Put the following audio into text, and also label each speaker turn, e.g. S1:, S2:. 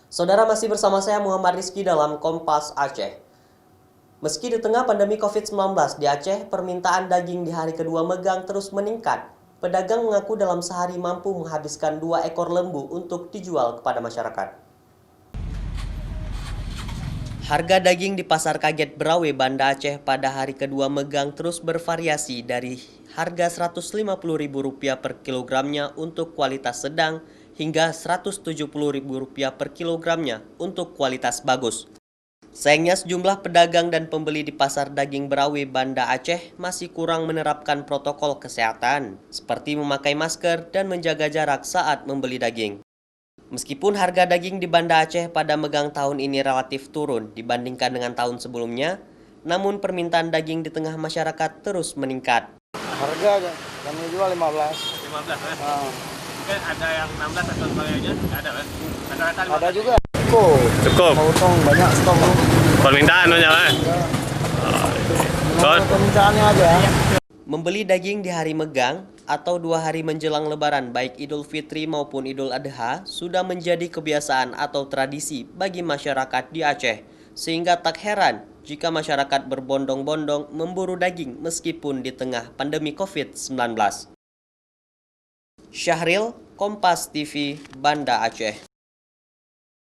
S1: Saudara, masih bersama saya Muhammad Rizky dalam Kompas Aceh. Meski di tengah pandemi COVID-19 di Aceh, permintaan daging di hari kedua megang terus meningkat. Pedagang mengaku dalam sehari mampu menghabiskan 2 ekor lembu untuk dijual kepada masyarakat. Harga daging di Pasar Kaget Berawe, Banda Aceh pada hari kedua megang terus bervariasi dari harga Rp150.000 per kilogramnya untuk kualitas sedang hingga Rp170.000 per kilogramnya untuk kualitas bagus. Sayangnya sejumlah pedagang dan pembeli di Pasar Daging Berawe, Banda Aceh masih kurang menerapkan protokol kesehatan seperti memakai masker dan menjaga jarak saat membeli daging. Meskipun harga daging di Banda Aceh pada megang tahun ini relatif turun dibandingkan dengan tahun sebelumnya, namun permintaan daging di tengah masyarakat terus meningkat.
S2: Harga kami jual 15.
S3: 15 kan? Mungkin ada yang 16 atau sebagainya? Nggak ada kan? Rata-rata 15.
S2: Ada juga. Cukup. Potong banyak stok.
S3: Permintaan banyak kan?
S2: Permintaannya aja.
S1: Membeli daging di hari megang atau 2 hari menjelang Lebaran baik Idul Fitri maupun Idul Adha sudah menjadi kebiasaan atau tradisi bagi masyarakat di Aceh. Sehingga tak heran jika masyarakat berbondong-bondong memburu daging meskipun di tengah pandemi COVID-19. Syahril, Kompas TV, Banda Aceh.